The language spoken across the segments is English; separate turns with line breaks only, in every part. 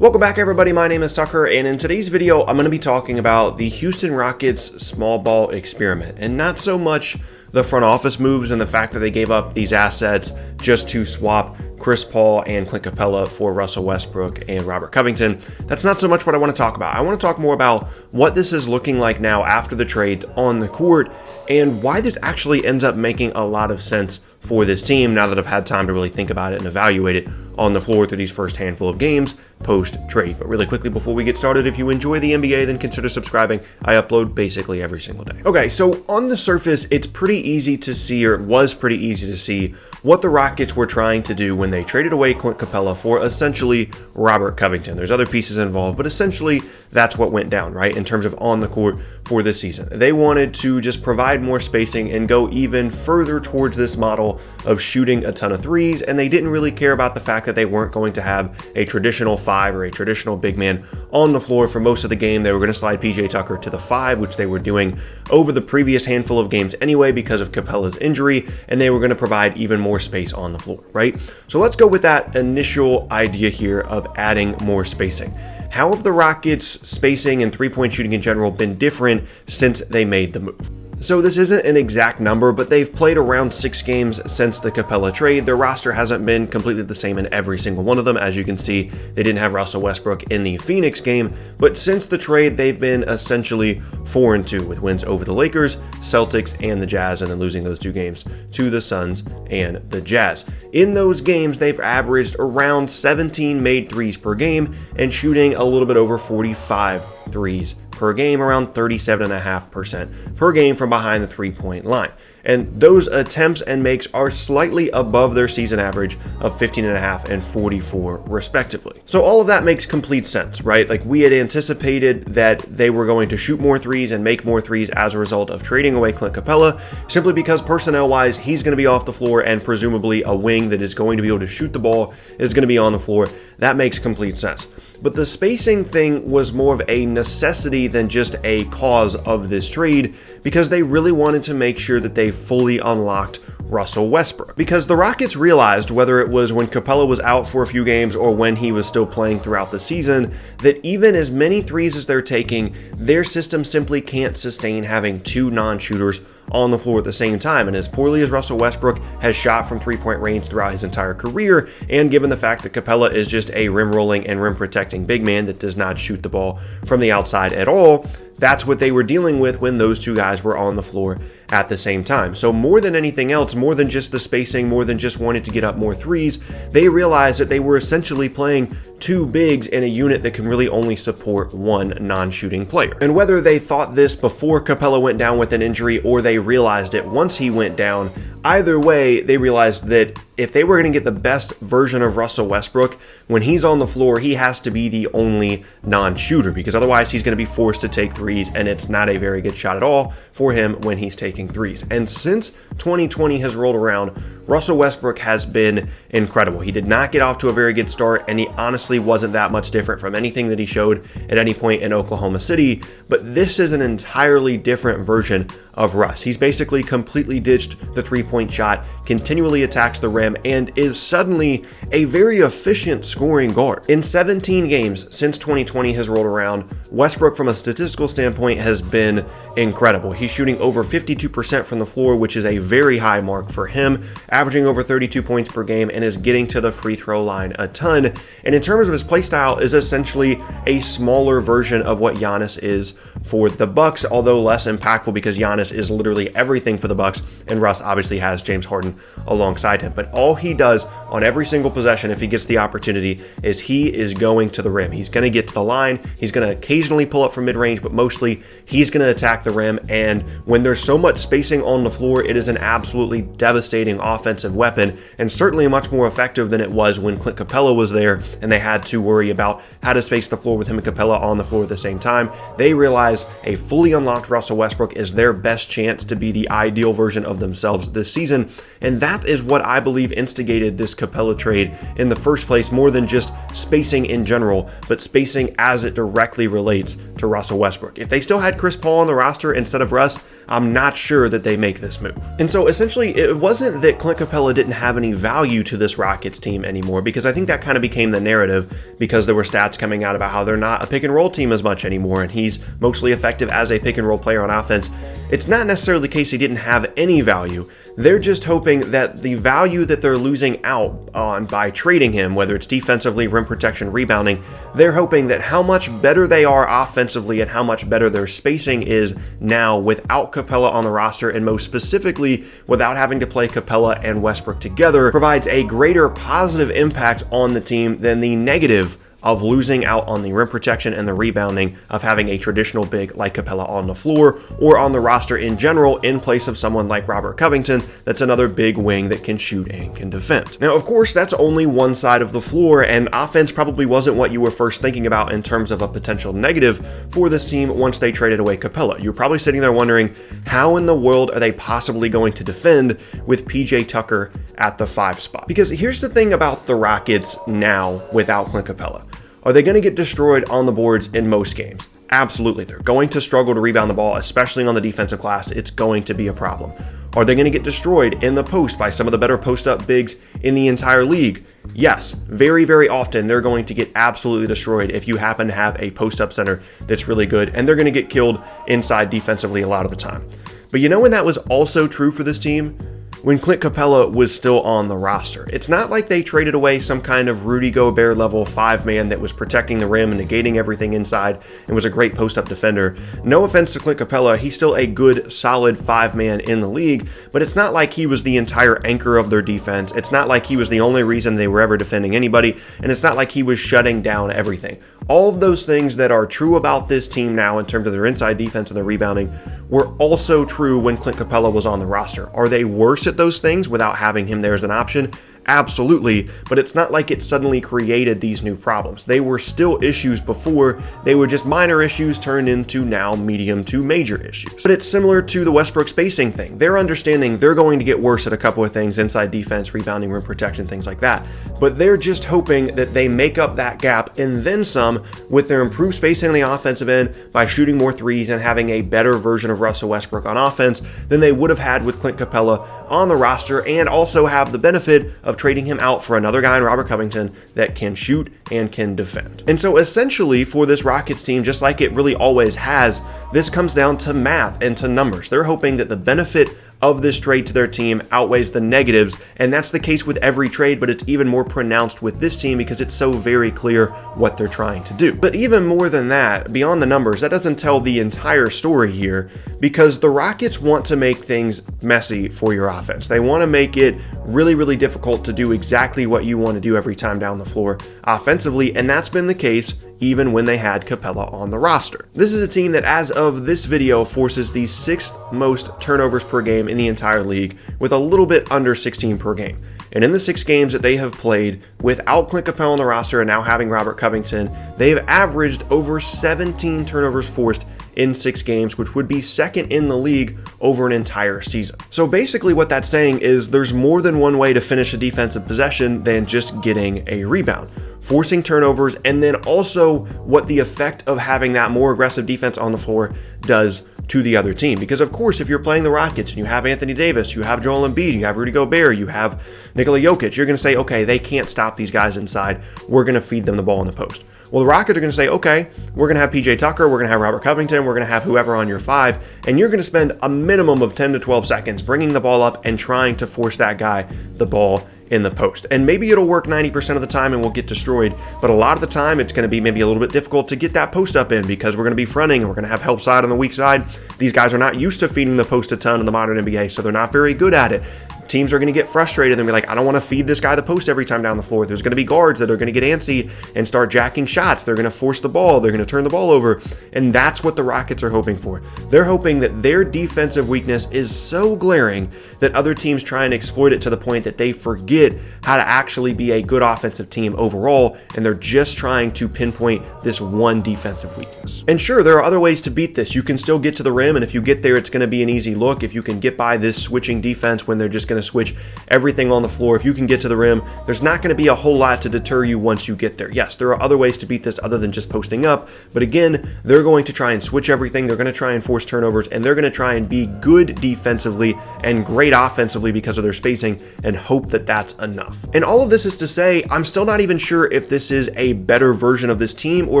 Welcome back everybody, my name is Tucker, and in today's video I'm going to be talking about the Houston Rockets small ball experiment, and not so much the front office moves and the fact that they gave up these assets just to swap Chris Paul and Clint Capela for Russell Westbrook and Robert Covington. That's not so much what I want to talk about. I want to talk more about what this is looking like now after the trades on the court and why this actually ends up making a lot of sense for this team now that I've had time to really think about it and evaluate it on the floor through these first handful of games post-trade. But really quickly before we get started, if you enjoy the NBA, then consider subscribing. I upload basically every single day. Okay, so on the surface, it's pretty easy to see, or it was pretty easy to see, what the Rockets were trying to do when they traded away Clint Capela for essentially Robert Covington. There's other pieces involved, but essentially that's what went down, right, in terms of on the court for this season. They wanted to just provide more spacing and go even further towards this model of shooting a ton of threes, and they didn't really care about the fact that they weren't going to have a traditional five or a traditional big man on the floor for most of the game. They were going to slide PJ Tucker to the five, which they were doing over the previous handful of games anyway because of Capela's injury, and they were going to provide even more space on the floor, right? So let's go with that initial idea here of adding more spacing. How have the Rockets' spacing and three-point shooting in general been different since they made the move? So this isn't an exact number, but they've played around 6 games since the Capela trade. Their roster hasn't been completely the same in every single one of them. As you can see, they didn't have Russell Westbrook in the Phoenix game, but since the trade, they've been essentially 4-2 with wins over the Lakers, Celtics, and the Jazz, and then losing those 2 games to the Suns and the Jazz. In those games, they've averaged around 17 made threes per game and shooting a little bit over 45 threes per game, around 37.5% per game from behind the three-point line. And those attempts and makes are slightly above their season average of 15.5 and 44 respectively. So all of that makes complete sense, right? Like, we had anticipated that they were going to shoot more threes and make more threes as a result of trading away Clint Capela, simply because personnel-wise, he's going to be off the floor, and presumably a wing that is going to be able to shoot the ball is going to be on the floor. That makes complete sense. But the spacing thing was more of a necessity than just a cause of this trade, because they really wanted to make sure that they fully unlocked Russell Westbrook. Because the Rockets realized, whether it was when Capela was out for a few games or when he was still playing throughout the season, that even as many threes as they're taking, their system simply can't sustain having 2 non-shooters on the floor at the same time. And as poorly as Russell Westbrook has shot from three-point range throughout his entire career, and given the fact that Capela is just a rim-rolling and rim-protecting big man that does not shoot the ball from the outside at all, that's what they were dealing with when those 2 guys were on the floor at the same time. So more than anything else, more than just the spacing, more than just wanting to get up more threes, they realized that they were essentially playing 2 bigs in a unit that can really only support 1 non-shooting player. And whether they thought this before Capela went down with an injury or they realized it once he went down, either way, they realized that if they were going to get the best version of Russell Westbrook, when he's on the floor, he has to be the only non-shooter, because otherwise he's going to be forced to take threes, and it's not a very good shot at all for him when he's taking threes. And since 2020 has rolled around, Russell Westbrook has been incredible. He did not get off to a very good start, and he honestly wasn't that much different from anything that he showed at any point in Oklahoma City, but this is an entirely different version of Russ. He's basically completely ditched the three-point shot, continually attacks the rim, and is suddenly a very efficient scoring guard. In 17 games since 2020 has rolled around, Westbrook from a statistical standpoint has been incredible. He's shooting over 52% from the floor, which is a very high mark for him, averaging over 32 points per game, and is getting to the free throw line a ton. And in terms of his play style, is essentially a smaller version of what Giannis is for the Bucks, although less impactful because Giannis is literally everything for the Bucks, and Russ obviously has James Harden alongside him. But all he does on every single possession, if he gets the opportunity, is he is going to the rim. He's going to get to the line. He's going to occasionally pull up from mid-range, but mostly he's going to attack the rim. And when there's so much spacing on the floor, it is an absolutely devastating offensive weapon, and certainly much more effective than it was when Clint Capela was there and they had to worry about how to space the floor with him and Capela on the floor at the same time. They realized realize a fully unlocked Russell Westbrook is their best chance to be the ideal version of themselves this season. And that is what I believe instigated this Capela trade in the first place, more than just spacing in general, but spacing as it directly relates to Russell Westbrook. If they still had Chris Paul on the roster instead of Russ, I'm not sure that they make this move. And so essentially, it wasn't that Clint Capela didn't have any value to this Rockets team anymore, because I think that kind of became the narrative because there were stats coming out about how they're not a pick and roll team as much anymore, and he's mostly effective as a pick and roll player on offense. It's not necessarily the case he didn't have any value. They're just hoping that the value that they're losing out on by trading him, whether it's defensively, rim protection, rebounding, they're hoping that how much better they are offensively and how much better their spacing is now without Capela on the roster, and most specifically without having to play Capela and Westbrook together, provides a greater positive impact on the team than the negative of losing out on the rim protection and the rebounding of having a traditional big like Capela on the floor or on the roster in general in place of someone like Robert Covington that's another big wing that can shoot and can defend. Now, of course, that's only one side of the floor, and offense probably wasn't what you were first thinking about in terms of a potential negative for this team once they traded away Capela. You're probably sitting there wondering, how in the world are they possibly going to defend with PJ Tucker at the 5 spot? Because here's the thing about the Rockets now without Clint Capela. Are they going to get destroyed on the boards in most games? Absolutely. They're going to struggle to rebound the ball, especially on the defensive glass. It's going to be a problem. Are they going to get destroyed in the post by some of the better post-up bigs in the entire league? Yes, very, very often they're going to get absolutely destroyed if you happen to have a post-up center that's really good, and they're going to get killed inside defensively a lot of the time. But you know when that was also true for this team? When Clint Capela was still on the roster. It's not like they traded away some kind of Rudy Gobert level 5-man that was protecting the rim and negating everything inside and was a great post-up defender. No offense to Clint Capela, he's still a good, solid 5-man in the league, but it's not like he was the entire anchor of their defense. It's not like he was the only reason they were ever defending anybody, and it's not like he was shutting down everything. All of those things that are true about this team now in terms of their inside defense and their rebounding were also true when Clint Capela was on the roster. Are they worse at those things without having him there as an option? Absolutely, but it's not like it suddenly created these new problems. They were still issues before, they were just minor issues turned into now medium to major issues. But it's similar to the Westbrook spacing thing. They're understanding they're going to get worse at a couple of things, inside defense, rebounding, rim protection, things like that. But they're just hoping that they make up that gap and then some with their improved spacing on the offensive end by shooting more threes and having a better version of Russell Westbrook on offense than they would have had with Clint Capela on the roster, and also have the benefit of trading him out for another guy in Robert Covington that can shoot and can defend. And so essentially for this Rockets team, just like it really always has, this comes down to math and to numbers. They're hoping that the benefit of this trade to their team outweighs the negatives, and that's the case with every trade, but it's even more pronounced with this team because it's so very clear what they're trying to do. But even more than that, beyond the numbers, that doesn't tell the entire story here, because the Rockets want to make things messy for your offense. They want to make it really, really difficult to do exactly what you want to do every time down the floor offensively, and that's been the case even when they had Capela on the roster. This is a team that, as of this video, forces the 6th most turnovers per game in the entire league, with a little bit under 16 per game. And in the 6 games that they have played without Clint Capela on the roster and now having Robert Covington, they have averaged over 17 turnovers forced in 6 games, which would be second in the league over an entire season. So basically what that's saying is there's more than one way to finish a defensive possession than just getting a rebound. Forcing turnovers, and then also what the effect of having that more aggressive defense on the floor does to the other team. Because of course, if you're playing the Rockets and you have Anthony Davis, you have Joel Embiid, you have Rudy Gobert, you have Nikola Jokic, you're going to say, okay, they can't stop these guys inside. We're going to feed them the ball in the post. Well, the Rockets are going to say, okay, we're going to have PJ Tucker, we're going to have Robert Covington, we're going to have whoever on your 5, and you're going to spend a minimum of 10 to 12 seconds bringing the ball up and trying to force that guy the ball in the post. And maybe it'll work 90% of the time and we'll get destroyed, but a lot of the time it's going to be maybe a little bit difficult to get that post up in because we're going to be fronting and we're going to have help side on the weak side. These guys are not used to feeding the post a ton in the modern NBA, so they're not very good at it. teams are going to get frustrated and be like, I don't want to feed this guy the post every time down the floor. There's going to be guards that are going to get antsy and start jacking shots. They're going to force the ball. They're going to turn the ball over. And that's what the Rockets are hoping for. They're hoping that their defensive weakness is so glaring that other teams try and exploit it to the point that they forget how to actually be a good offensive team overall, and they're just trying to pinpoint this one defensive weakness. And sure, there are other ways to beat this. You can still get to the rim, and if you get there, it's going to be an easy look. If you can get by this switching defense when they're just going to switch everything on the floor, if you can get to the rim, there's not going to be a whole lot to deter you once you get there. Yes, there are other ways to beat this other than just posting up, but again, they're going to try and switch everything. They're going to try and force turnovers, and they're going to try and be good defensively and great offensively because of their spacing, and hope that that's enough. And all of this is to say, I'm still not even sure if this is a better version of this team or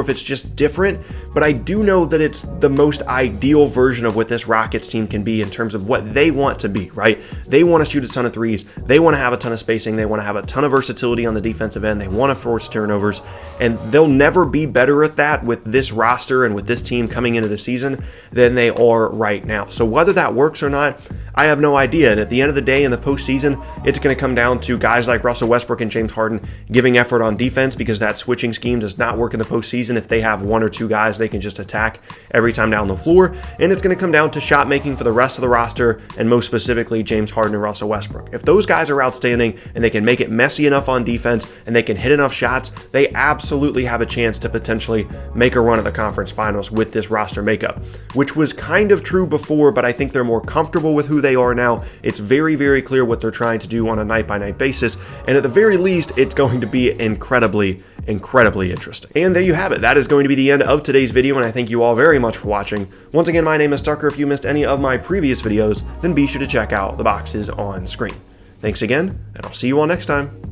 if it's just different, but I do know that it's the most ideal version of what this Rockets team can be in terms of what they want to be, right? They want to shoot a ton of threes. They want to have a ton of spacing. They want to have a ton of versatility on the defensive end. They want to force turnovers, and they'll never be better at that with this roster and with this team coming into the season than they are right now. So whether that works or not, I have no idea. And at the end of the day, in the postseason, it's going to come down to guys like Russell Westbrook and James Harden giving effort on defense, because that switching scheme does not work in the postseason if they have one or two guys they can just attack every time down the floor. And it's going to come down to shot making for the rest of the roster, and most specifically James Harden and Russell Westbrook. If those guys are outstanding and they can make it messy enough on defense and they can hit enough shots, they absolutely have a chance to potentially make a run at the conference finals with this roster makeup, which was kind of true before, but I think they're more comfortable with who they are now. It's very, very clear what they're trying to do on a night-by-night basis, and at the very least, it's going to be incredibly interesting. And there you have it. That is going to be the end of today's video, and I thank you all very much for watching. Once again, my name is Tucker. If you missed any of my previous videos, then be sure to check out the boxes on screen. Thanks again, and I'll see you all next time.